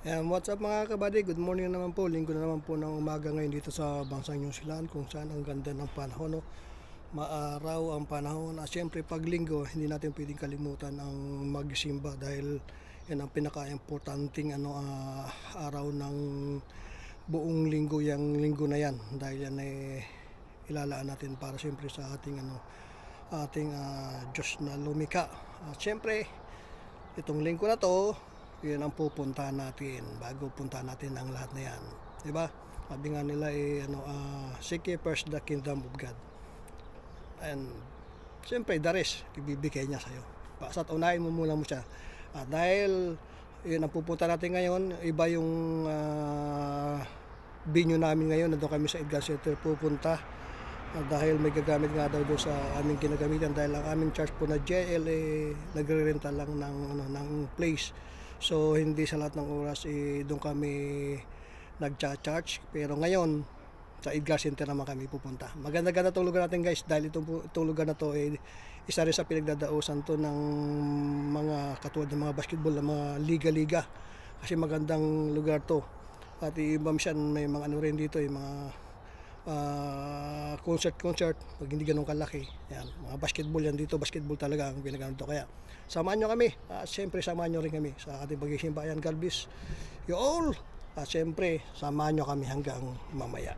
What's up mga kabady? Good morning naman po. Linggo na naman po ng umaga ngayon dito sa bansang New Zealand, kung saan ang ganda ng panahon, no? Maaraw ang panahon. At syempre pag linggo, hindi natin pwedeng kalimutan ang magsimba dahil yan ang pinaka-importanting araw ng buong linggo, yung linggo na yan. Dahil yan ay ilalaan natin para syempre sa ating Diyos na lumika. At syempre itong linggo na to, yun ang pupuntahan natin bago puntahan natin ang lahat na yan, diba? Sabi nga nila seek ye first the kingdom of God, and siyempre the rest ibibigay niya sa'yo. Basta't unahin mo muna mo siya, dahil yun ang pupunta natin ngayon. Iba yung venue namin ngayon. Nandun kami sa Edgar Center pupunta, dahil may gagamit nga daw doon sa aming ginagamitan, dahil ang aming church po na JL nagre-renta lang ng place. So hindi sa lahat ng oras doon kami nagcha-charge, pero ngayon sa Edgar Center naman kami pupunta. Maganda-ganda itong lugar natin, guys, dahil itong lugar na to isa rin sa pinagdadausan to ng mga katulad ng mga basketball, ng mga liga-liga, kasi magandang lugar to. At iba minsan may mga rin dito, mga concert pag hindi ganun kalaki. Yan, mga basketball yan dito, basketball talaga ang pinagano to. Kaya samahan nyo kami, at siyempre samahan nyo rin kami sa ating pagsisimba. Yan, God bless you all, at siyempre samahan nyo kami hanggang mamaya.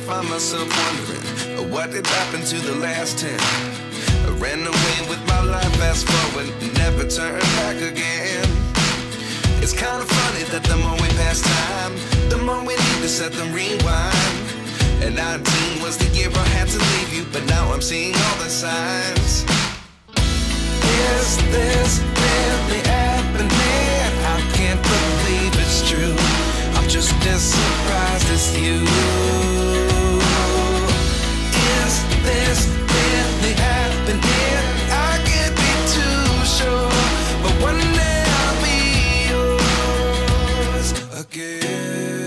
Find myself wondering what did happen to the last 10. I ran away with my life, fast forward, never turn back again. It's kind of funny that the more we pass time, the more we need to set the rewind. And 19 was the year I had to leave you, but now I'm seeing all the signs. Is this really happening? I can't believe it's true. I'm just as surprised as you. Is this really happening? I can't be too sure, but one day I'll be yours again.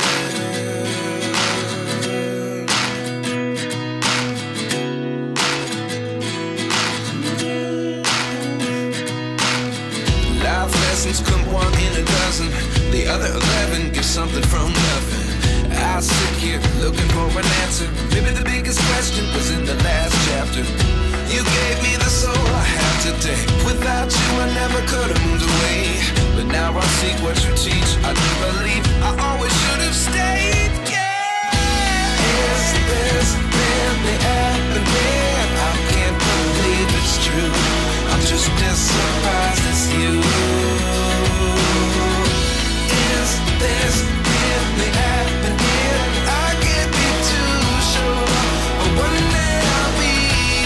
Life lessons come one in a dozen, the other 11 give something from nothing. I sit here looking for an answer. Maybe the biggest question was in the last chapter. You gave me the soul I have today. Without you I never could have moved away, but now I see what you teach. I do believe I always should have stayed. Yeah. Is this really happening? I can't believe it's true. I'm just as surprised as you. Is this really happening? I can't be too sure, but one day I'll be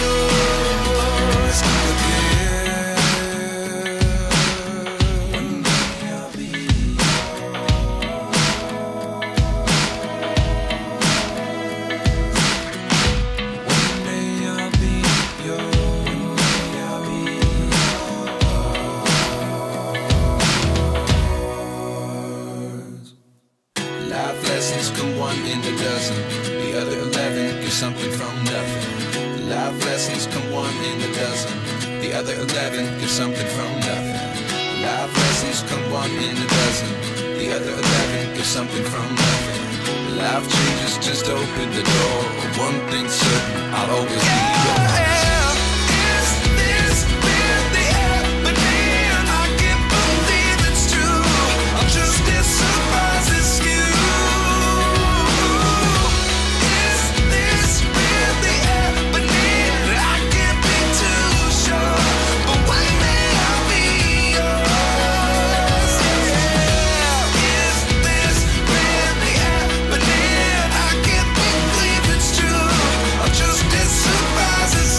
yours again. One day I'll be yours. One day I'll be yours. I'll be yours. Life lessons come one in a dozen, the other 11 give something from nothing. Life lessons come one in a dozen, the other 11 give something from nothing. Life lessons come one in a dozen, the other 11 give something from nothing. Life changes just open the door. One thing's certain, I'll always be yours. Is this really happening? I can't believe it's true. I'm just as surprised as you. Is this really happening? I can't be too sure, but one day I'll be yours. Yeah. Is this really happening? I can't believe it's true. I'm just as surprised as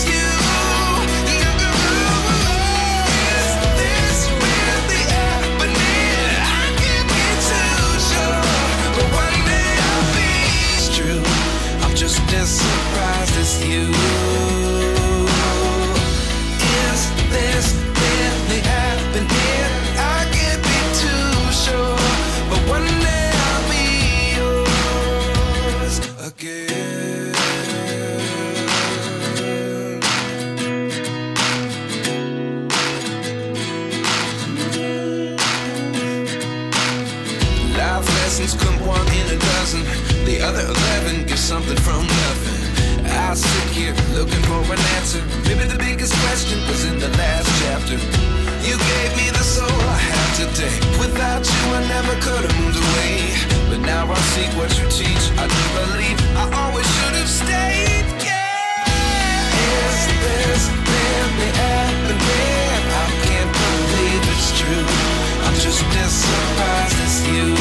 blessings come one in a dozen. The other 11 give something from nothing. I sit here looking for an answer. Maybe the biggest question was in the last chapter. You gave me the soul I have today. Without you I never could have moved away. But now I see what you teach. I do believe I always should have stayed. Yeah. Is this really happening? I can't believe it's true. I'm just as surprised as you.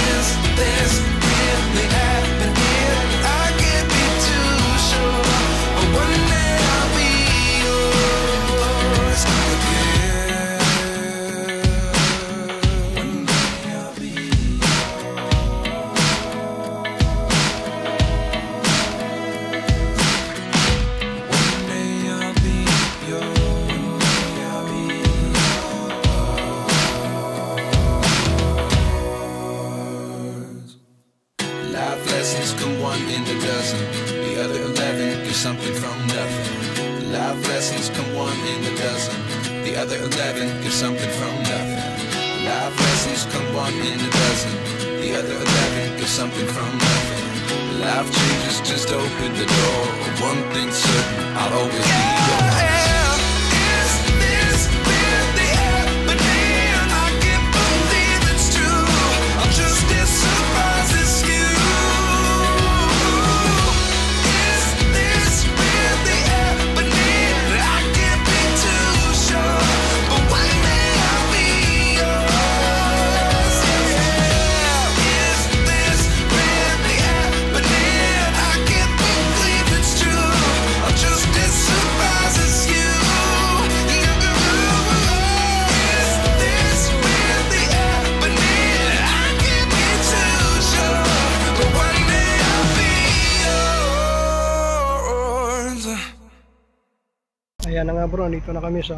Is this really happening? I can't be too sure. But one day I'll be yours again. One day I'll be Life lessons come one in a dozen. The other 11 give something from nothing. Life lessons come one in a dozen. The other 11 give something from nothing. Life lessons come one in a dozen. The other 11 give something from nothing. Life changes just open the door. One thing's certain, I'll always be yours. Ayan na nga bro, dito na kami sa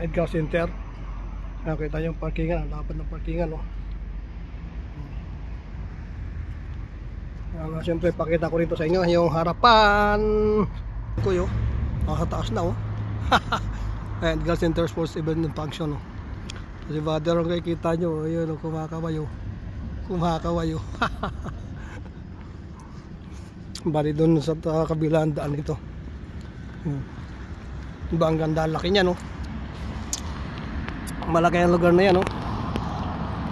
Edgar Center. Nakita yung parkingan, ang lapad ng parkingan, no? Siyempre pakita ko rito sa inyo yung harapan ko yun. Sa taas na, oh. Edgar Center Sports Event and Function, no? Si Father, ang kikita nyo, yun, oh, kumakawayo. Bali doon sa kabilang daan ito. Diba ang ganda, laki niya, no? Malaki ang lugar na yan, no?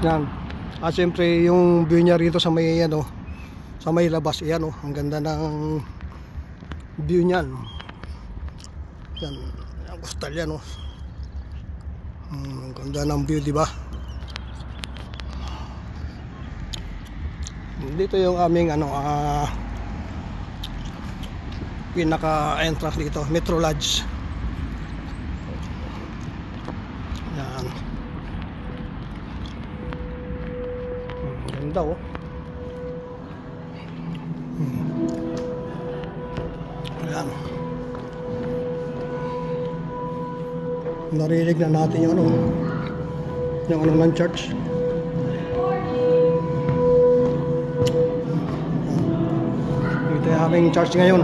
Yan. At siyempre yung view niya rito sa may, ano, sa may labas, yan, no? Ang ganda ng view niyan. Yan, ang coastal yan, no? Ang ganda ng view, diba? Dito yung aming, ano, pinaka entrance dito, Metro Lodge. Yan. Ganda, oh. Yan. Narinig na natin yung ano ng church. Dito yung aming church ngayon.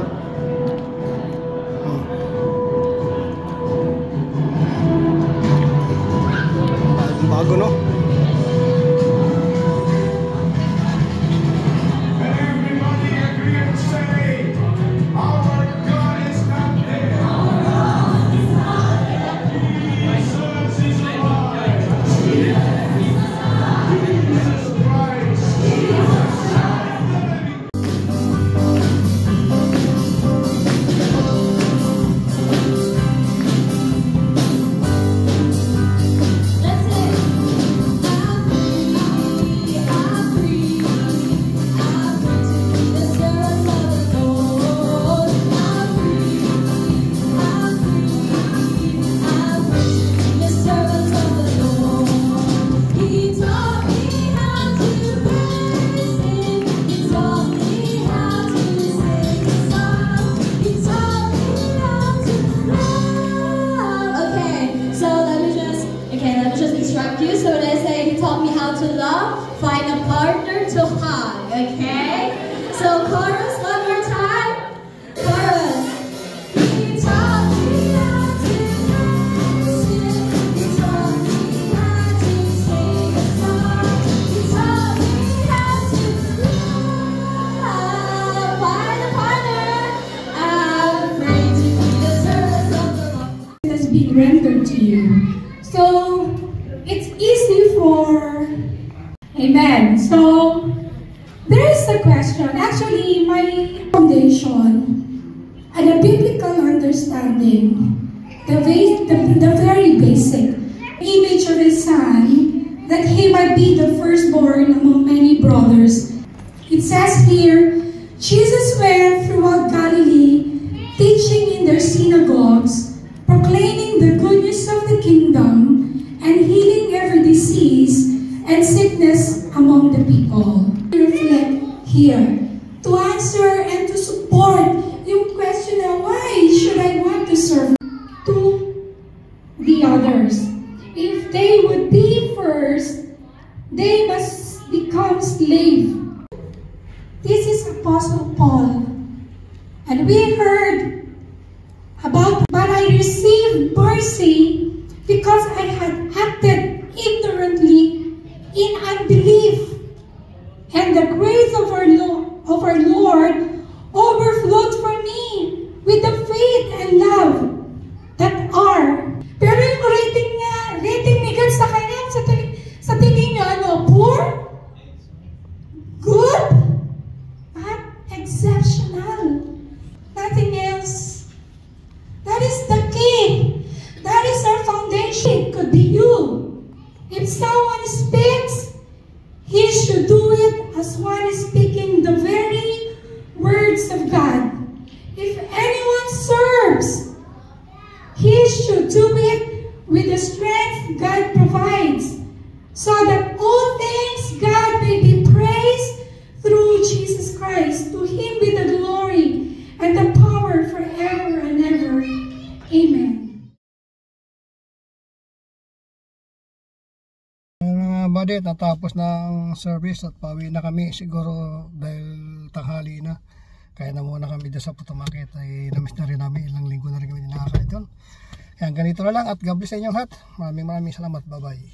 Bago, no? Find a partner to hug, okay? So chorus, one more time. Chorus. He taught me how to listen. He taught me how to sing. surrendered to you. So, it's easy for... Amen. So, there is a question. Actually, my foundation and a biblical understanding, the very basic image of His Son, that He might be the firstborn among many brothers. It says here, Jesus went throughout Galilee, teaching in their synagogues, proclaiming the good news of the kingdom, and healing every disease and sickness among the people. Reflect here to answer and to support yung question na why should I want to serve to the others? If they would be first, they must become slave. This is Apostle Paul. And we heard about, but I received mercy because I had acted ignorantly in unbelief. And the grace of our Lord overflowed for me with the faith and love that are. Pero yung rating ni God sa kanya, sa tingin nyo, ano, poor? Good? But exceptional. Nothing else. That is the key. That is our foundation. It could be you. If someone speaks, he should do it as one is speaking the very words of God. If anyone serves, he should do it with the strength God provides, so that all things God may be praised through Jesus Christ. To Him be the glory and the power forever and ever. Amen. Buddy, natapos ng service at pauwi na kami siguro dahil tanghali na. Kaya na muna kami dyan sa Putumakit. Ay namiss na rin namin, ilang linggo na rin kami nakakain doon. Kaya ganito na lang at God bless sa inyong lahat. Maraming salamat. Bye bye.